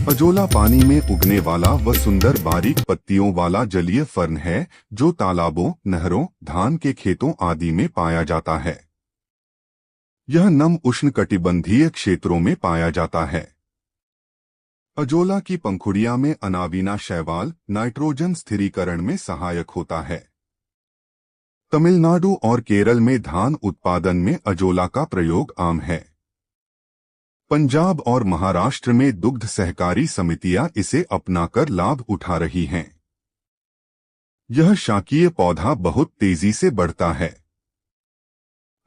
Azolla पानी में उगने वाला व सुंदर बारीक पत्तियों वाला जलीय फर्न है जो तालाबों, नहरों, धान के खेतों आदि में पाया जाता है। यह नम उष्णकटिबंधीय क्षेत्रों में पाया जाता है। अजोला की पंखुड़ियां में अनावीना शैवाल नाइट्रोजन स्थिरीकरण में सहायक होता है। तमिलनाडु और केरल में धान उत्पादन में अजोला का प्रयोग आम है। पंजाब और महाराष्ट्र में दुग्ध सहकारी समितियां इसे अपनाकर लाभ उठा रही हैं। यह शाकीय पौधा बहुत तेजी से बढ़ता है।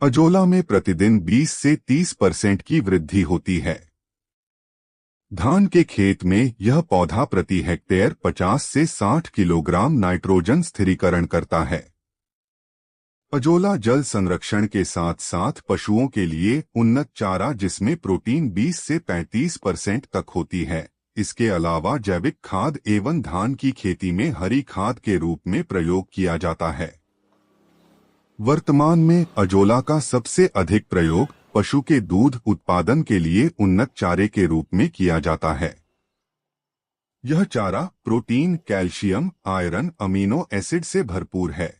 अजोला में प्रतिदिन 20 से 30% की वृद्धि होती है। धान के खेत में यह पौधा प्रति हेक्टेयर 50 से 60 किलोग्राम नाइट्रोजन स्थिरीकरण करता है। अजोला जल संरक्षण के साथ साथ पशुओं के लिए उन्नत चारा जिसमें प्रोटीन 20 से 35% तक होती है। इसके अलावा जैविक खाद एवं धान की खेती में हरी खाद के रूप में प्रयोग किया जाता है। वर्तमान में अजोला का सबसे अधिक प्रयोग पशु के दूध उत्पादन के लिए उन्नत चारे के रूप में किया जाता है। यह चारा protein, calcium, iron, amino acid से भरपूर है।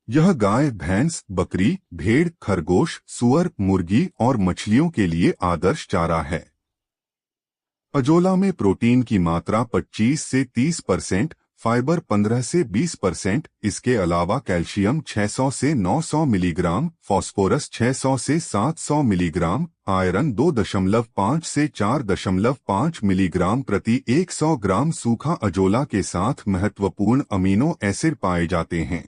यह गाय, भैंस, बकरी, भेड़, खरगोश, सुअर, मुर्गी और मछलियों के लिए आदर्श चारा है। अजोला में प्रोटीन की मात्रा 25 से 30%, फाइबर 15 से 20%, इसके अलावा कैल्शियम 600 से 900 मिलीग्राम, फास्फोरस 600 से 700 मिलीग्राम, आयरन 2.5 से 4.5 मिलीग्राम प्रति 100 ग्राम सूखा अजोला के साथ महत्वपूर्ण अमीनो एसिड पाए जाते हैं।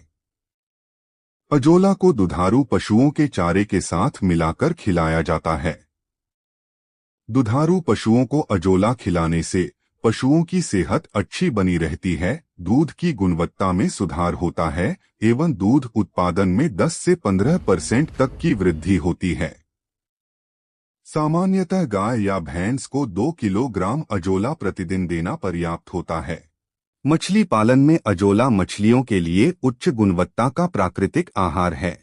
अजोला को दुधारू पशुओं के चारे के साथ मिलाकर खिलाया जाता है। दुधारू पशुओं को अजोला खिलाने से पशुओं की सेहत अच्छी बनी रहती है, दूध की गुणवत्ता में सुधार होता है एवं दूध उत्पादन में 10 से 15% तक की वृद्धि होती है। सामान्यतः गाय या भैंस को 2 किलोग्राम अजोला प्रतिदिन देना पर्याप्त होता है। मछली पालन में अजोला मछलियों के लिए उच्च गुणवत्ता का प्राकृतिक आहार है।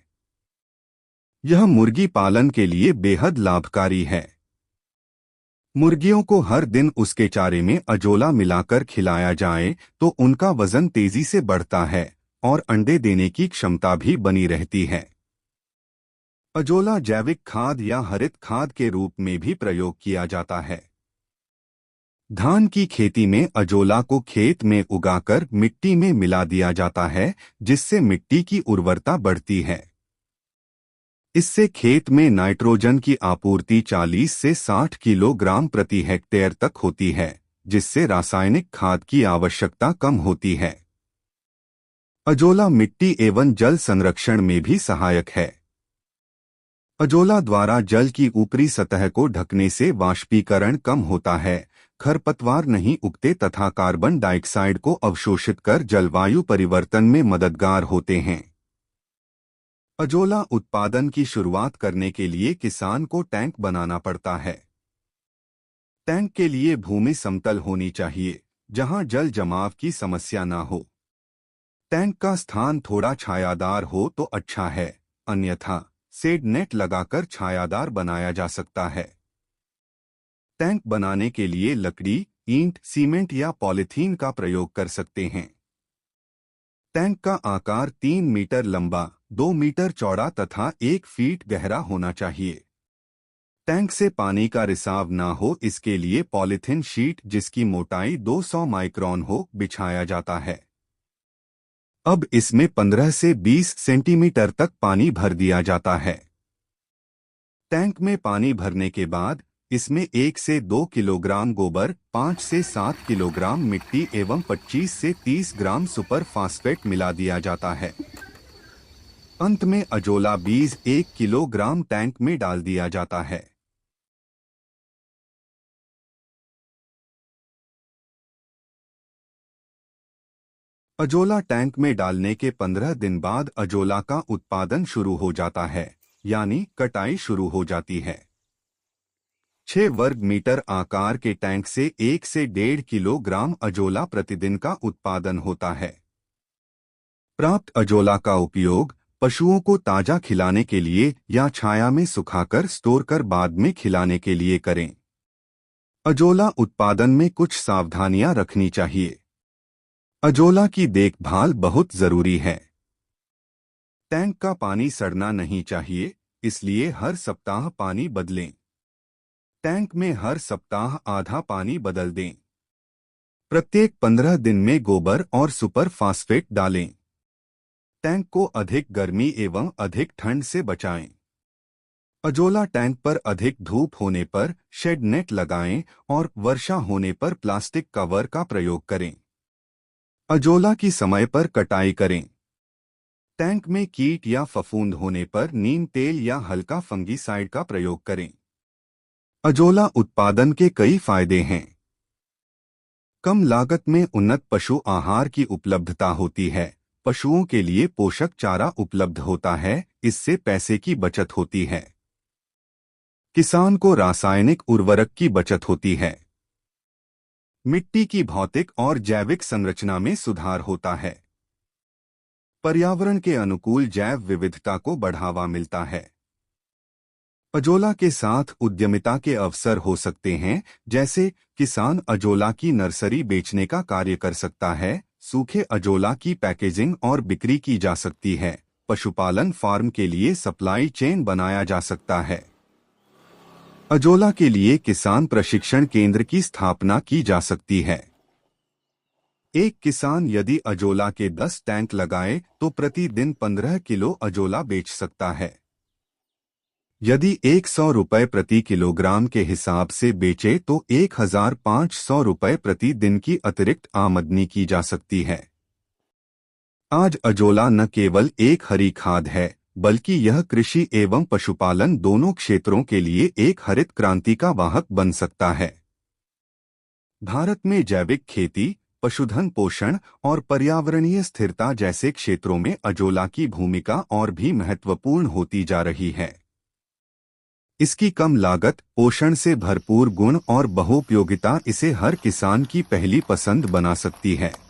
यह मुर्गी पालन के लिए बेहद लाभकारी है। मुर्गियों को हर दिन उसके चारे में अजोला मिलाकर खिलाया जाए तो उनका वजन तेजी से बढ़ता है और अंडे देने की क्षमता भी बनी रहती है। अजोला जैविक खाद या हरित खाद के रूप में भी प्रयोग किया जाता है। धान की खेती में अजोला को खेत में उगाकर मिट्टी में मिला दिया जाता है, जिससे मिट्टी की उर्वरता बढ़ती है। इससे खेत में नाइट्रोजन की आपूर्ति 40 से 60 किलोग्राम प्रति हेक्टेयर तक होती है, जिससे रासायनिक खाद की आवश्यकता कम होती है। अजोला मिट्टी एवं जल संरक्षण में भी सहायक है। अजोला द्वारा जल की ऊपरी सतह को ढकने से वाष्पीकरण कम होता है, खरपतवार नहीं उगते तथा कार्बन डाइऑक्साइड को अवशोषित कर जलवायु परिवर्तन में मददगार होते हैं। अजोला उत्पादन की शुरुआत करने के लिए किसान को टैंक बनाना पड़ता है। टैंक के लिए भूमि समतल होनी चाहिए, जहां जल जमाव की समस्या ना हो। टैंक का स्थान थोड़ा छायादार हो तो अच्छा है, अन्यथा शेड नेट लगाकर छायादार बनाया जा सकता है। टैंक बनाने के लिए लकड़ी, ईंट, सीमेंट या पॉलीथीन का प्रयोग कर सकते हैं। टैंक का आकार 3 मीटर लंबा, 2 मीटर चौड़ा तथा 1 फीट गहरा होना चाहिए। टैंक से पानी का रिसाव ना हो इसके लिए पॉलीथीन शीट जिसकी मोटाई 200 माइक्रोन हो बिछाया जाता है। अब इसमें 15 से 20 सेंटीमीटर तक पानी भर दिया जाता है। टैंक में पानी भरने के बाद इसमें 1 से 2 किलोग्राम गोबर, 5 से 7 किलोग्राम मिट्टी एवं 25 से 30 ग्राम सुपर फास्फेट मिला दिया जाता है। अंत में अजोला बीज 1 किलोग्राम टैंक में डाल दिया जाता है। अजोला टैंक में डालने के 15 दिन बाद अजोला का उत्पादन शुरू हो जाता है, यानी कटाई शुरू हो जाती है। 6 वर्ग मीटर आकार के टैंक से 1 से 1.5 किलोग्राम अजोला प्रतिदिन का उत्पादन होता है। प्राप्त अजोला का उपयोग पशुओं को ताजा खिलाने के लिए या छाया में सुखाकर स्टोर कर बाद में खिलाने के लिए करें। अजोला उत्पादन में कुछ सावधानियां रखनी चाहिए। अजोला की देखभाल बहुत जरूरी है। टैंक का पानी सड़ना नहीं चाहिए, इसलिए हर सप्ताह पानी बदलें। टैंक में हर सप्ताह आधा पानी बदल दें। प्रत्येक 15 दिन में गोबर और सुपर फास्फेट डालें। टैंक को अधिक गर्मी एवं अधिक ठंड से बचाएं। अजोला टैंक पर अधिक धूप होने पर शेड नेट लगाएं और वर्षा होने पर प्लास्टिक कवर का प्रयोग करें। अजोला की समय पर कटाई करें। टैंक में कीट या फफूंद होने पर नीम तेल या हल्का फंगीसाइड का प्रयोग करें। अजोला उत्पादन के कई फायदे हैं। कम लागत में उन्नत पशु आहार की उपलब्धता होती है। पशुओं के लिए पोषक चारा उपलब्ध होता है, इससे पैसे की बचत होती है। किसान को रासायनिक उर्वरक की बचत होती है। मिट्टी की भौतिक और जैविक संरचना में सुधार होता है। पर्यावरण के अनुकूल जैव विविधता को बढ़ावा मिलता है। अजोला के साथ उद्यमिता के अवसर हो सकते हैं, जैसे किसान अजोला की नर्सरी बेचने का कार्य कर सकता है। सूखे अजोला की पैकेजिंग और बिक्री की जा सकती है। पशुपालन फार्म के लिए सप्लाई चेन बनाया जा सकता है। अजोला के लिए किसान प्रशिक्षण केंद्र की स्थापना की जा सकती है। एक किसान यदि अजोला के 10 टैंक लगाए तो प्रतिदिन 15 किलो अजोला बेच सकता है। यदि 100 रुपये प्रति किलोग्राम के हिसाब से बेचे तो 1500 रुपये प्रति दिन की अतिरिक्त आमदनी की जा सकती है। आज अजोला न केवल एक हरी खाद है, बल्कि यह कृषि एवं पशुपालन दोनों क्षेत्रों के लिए एक हरित क्रांति का वाहक बन सकता है। भारत में जैविक खेती, पशुधन पोषण और पर्यावरणीय स्थिरता जैसे क्षेत्रों में अजोला की भूमिका और भी महत्वपूर्ण होती जा रही है। इसकी कम लागत, पोषण से भरपूर गुण और बहुउपयोगिता इसे हर किसान की पहली पसंद बना सकती है।